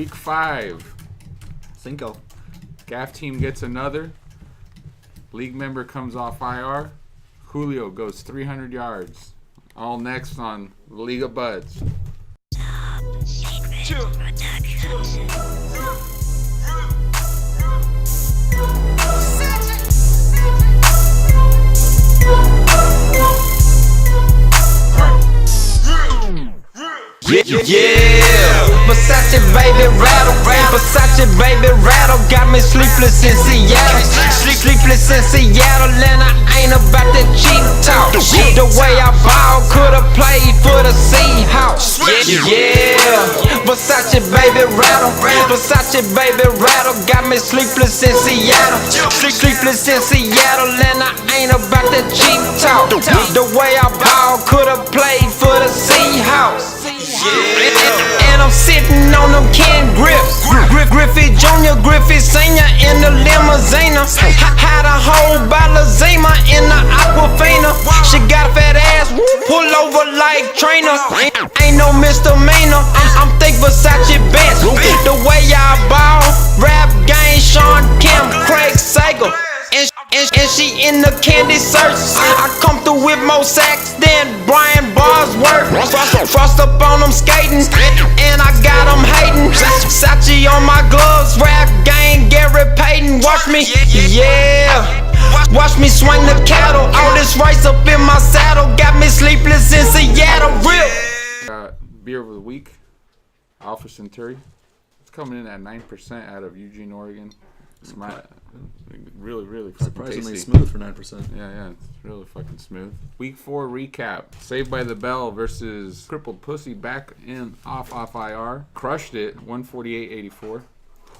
Week 5. Cinco. Gaff team gets another. League member comes off IR. Julio goes 300 yards. All next on League of Buds. Yeah, Versace baby rattle, Versace baby rattle, got me sleepless in Seattle, sleepless in Seattle, and I ain't about that cheap talk. The way I ball, could've played for the Seahawks. Yeah, Versace baby rattle, Versace baby rattle, got me sleepless in Seattle, sleepless in Seattle, and I ain't about that cheap talk. The way I ball, could've played for the Seahawks. Yeah. And I'm sitting on them Ken Griffs, Griffey Jr., Griffey Sr. in the limousine. Had a whole bottle of Zima in the Aquafina. She got a fat ass, pull over like trainer. Ain't no misdemeanor, I'm thick Versace bench. The way I ball, rap game, Sean Kemp, Craig Sager. And she in the candy search. I come through with more sacks than Brian Bosworth. Frost up on them skating, and I got them hating. Sachi on my gloves, rap gang, Gary Payton. Watch me, yeah. Watch me swing the cattle. All this rice up in my saddle got me sleepless in Seattle. Real. Beer of the week, Alpha Centauri. It's coming in at 9% out of Eugene, Oregon. It's really fucking Surprisingly tasty. smooth for 9%. Yeah, it's really fucking smooth. Week 4 recap. Saved by the Bell versus Crippled Pussy back in off IR. Crushed it, 148-84.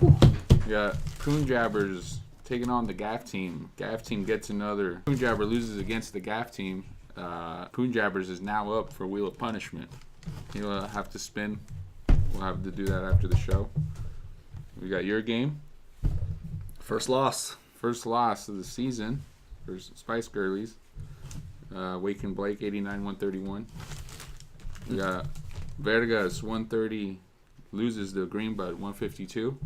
We got Poonjabbers taking on the Gaff team. Gaff team gets another. Poonjabber loses against the Gaff team. Poonjabbers is now up for Wheel of Punishment. He'll have to spin. We'll have to do that after the show. We got your game. First loss of the season for Spice Girlies. Wake and Blake, 89-131. We got Vergas, 130, loses to Greenbud, 152.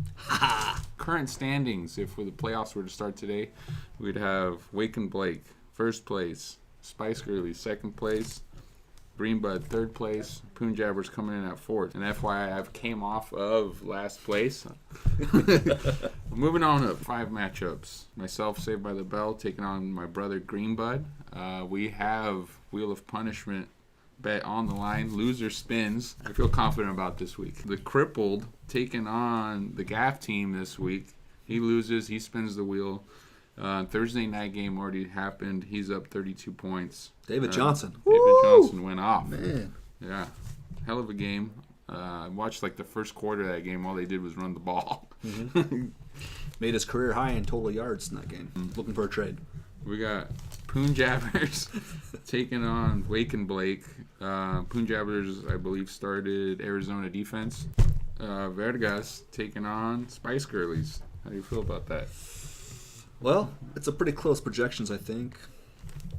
Current standings, if the playoffs were to start today, we'd have Wake and Blake, first place. Spice Girlies, second place. Greenbud, third place. Poonjabbers coming in at fourth. And FYI, I've came off of last place. Moving on up, 5 matchups. Myself, Saved by the Bell, taking on my brother Greenbud. We have Wheel of Punishment bet on the line. Loser spins. I feel confident about this week. The Crippled taking on the Gaff team this week. He loses. He spins the wheel. Thursday night game already happened. He's up 32 points. David Johnson. David Johnson went off. Man. Yeah. Hell of a game. I watched like the first quarter of that game. All they did was run the ball. Mm-hmm. Made his career high in total yards in that game. Looking for a trade. We got Poonjabbers taking on Wake and Blake. Poonjabbers, I believe, started Arizona defense. Vergas taking on Spice Girlies. How do you feel about that? Well, it's a pretty close projections, I think.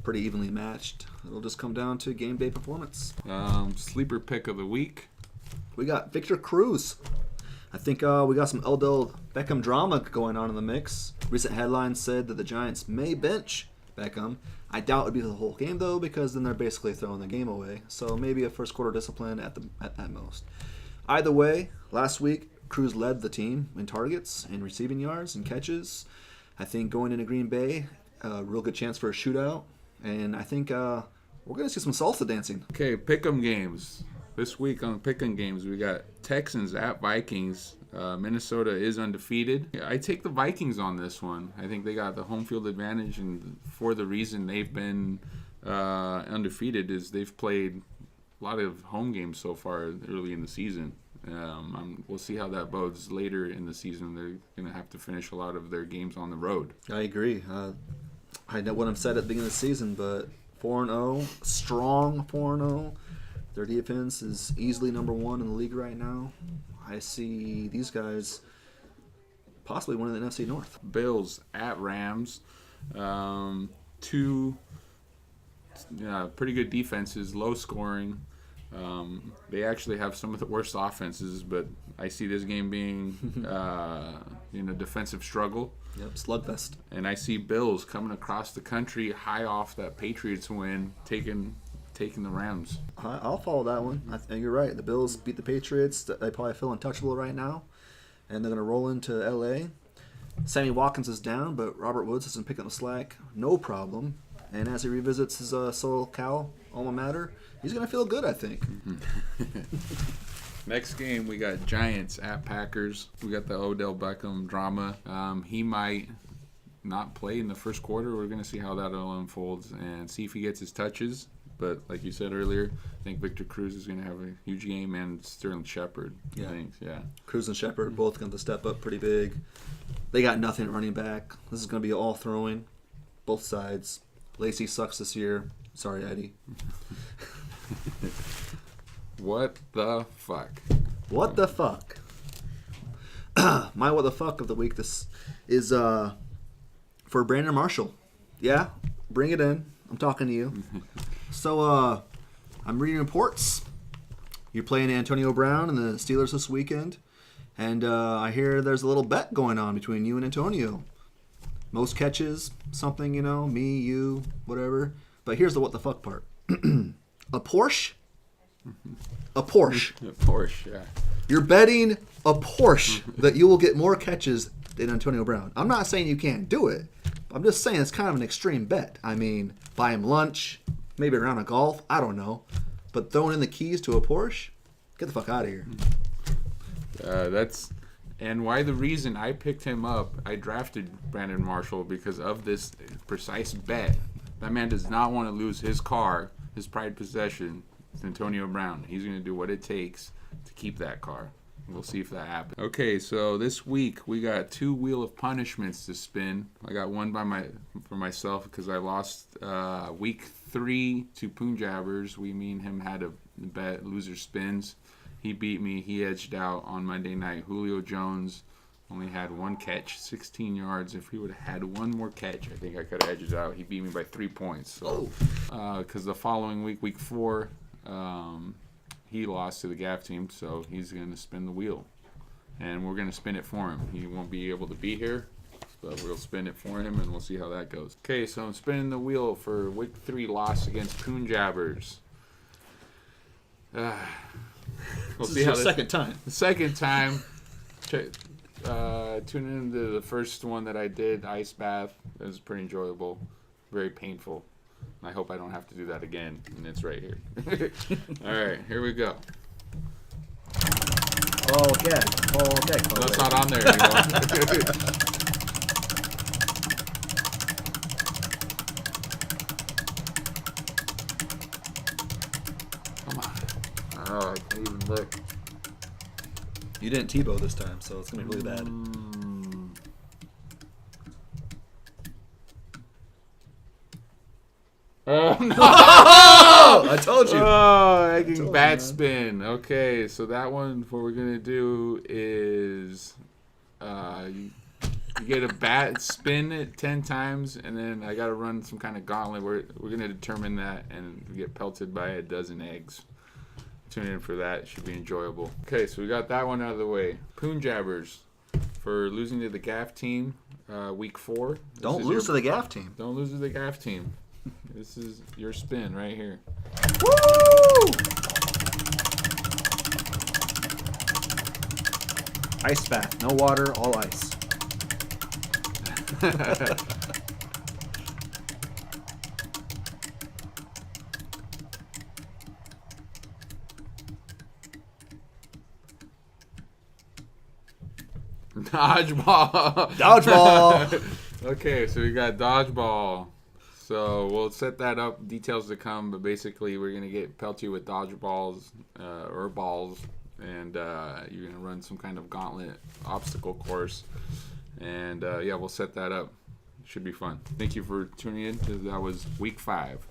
Pretty evenly matched. It'll just come down to game day performance. Sleeper pick of the week. We got Victor Cruz. I think we got some Odell Beckham drama going on in the mix. Recent headlines said that the Giants may bench Beckham. I doubt it would be the whole game, though, because then they're basically throwing the game away. So maybe a first quarter discipline at most. Either way, last week, Cruz led the team in targets and receiving yards and catches. I think going into Green Bay, a real good chance for a shootout. And I think we're going to see some salsa dancing. Okay, pick'em games. This week on the pick'em games, we got Texans at Vikings. Minnesota is undefeated. I take the Vikings on this one. I think they got the home field advantage, and for the reason they've been undefeated is they've played a lot of home games so far early in the season. We'll see how that bodes later in the season. They're going to have to finish a lot of their games on the road. I agree. I know what I've said at the beginning of the season, but 4-0, strong 4-0. Their defense is easily number 1 in the league right now. I see these guys possibly winning the NFC North. Bills at Rams. Two pretty good defenses, low scoring. They actually have some of the worst offenses, but I see this game being in a defensive struggle. Yep, slugfest. And I see Bills coming across the country high off that Patriots win, taking the Rams. I'll follow that one. I think you're right. The Bills beat the Patriots. They probably feel untouchable right now, and they're going to roll into L.A. Sammy Watkins is down, but Robert Woods has been picking up the slack. No problem. And as he revisits his SoCal alma mater, he's going to feel good, I think. Next game, we got Giants at Packers. We got the Odell Beckham drama. He might not play in the first quarter. We're going to see how that all unfolds and see if he gets his touches. But like you said earlier, I think Victor Cruz is going to have a huge game, and Sterling Shepard. Yeah. I think, yeah. Cruz and Shepard both going to step up pretty big. They got nothing at running back. This is going to be all throwing, both sides. Lacey sucks this year. Sorry, Eddie. What the fuck? What the fuck? My what the fuck of the week this is for Brandon Marshall. Yeah, bring it in. I'm talking to you. So I'm reading reports. You're playing Antonio Brown and the Steelers this weekend, and I hear there's a little bet going on between you and Antonio. Most catches, something, me, you, whatever. But here's the what the fuck part. A Porsche? A Porsche. A Porsche, yeah. You're betting a Porsche that you will get more catches than Antonio Brown. I'm not saying you can't do it. I'm just saying it's kind of an extreme bet. I mean, buy him lunch, maybe a round of golf. I don't know. But throwing in the keys to a Porsche? Get the fuck out of here. And why the reason I picked him up, I drafted Brandon Marshall because of this precise bet. That man does not want to lose his car, his prized possession, to Antonio Brown. He's going to do what it takes to keep that car. We'll see if that happens. Okay, so this week we got 2 Wheel of Punishments to spin. I got one for myself because I lost week 3 to Punjabbers. Me and him had a bet loser spins. He beat me. He edged out on Monday night. Julio Jones only had 1 catch, 16 yards. If he would have had 1 more catch, I think I could have edged out. He beat me by 3 points. So, because the following week, week 4, he lost to the Gaff team, so he's going to spin the wheel. And we're going to spin it for him. He won't be able to be here, so we'll spin it for him, and we'll see how that goes. Okay, so I'm spinning the wheel for week 3 loss against Punjabbers. We'll This see is how your second time. The second time, tune into the first one that I did, Ice Bath. It was pretty enjoyable, very painful. I hope I don't have to do that again, and it's right here. All right, here we go. Oh, okay. That's not on there anymore. Come on. Oh, I can't even look. You didn't Tebow this time, so it's going to be really bad. Oh, no! I told you. Oh, bad spin. Okay, so that one, what we're going to do is you get a bat, spin it 10 times, and then I got to run some kind of gauntlet. We're going to determine that and get pelted by a dozen eggs. Tune in for that. It should be enjoyable. Okay, so we got that one out of the way. Punjabbers for losing to the Gaff team, week 4. Don't lose to the Gaff team. Don't lose to the Gaff team. This is your spin right here. Woo! Ice bath. No water, all ice. Dodgeball. Dodgeball. Okay, so we got dodgeball. So we'll set that up. Details to come, but basically we're gonna get pelted with dodgeballs or balls, and you're gonna run some kind of gauntlet obstacle course, and yeah, we'll set that up. Should be fun. Thank you for tuning in. That was week 5.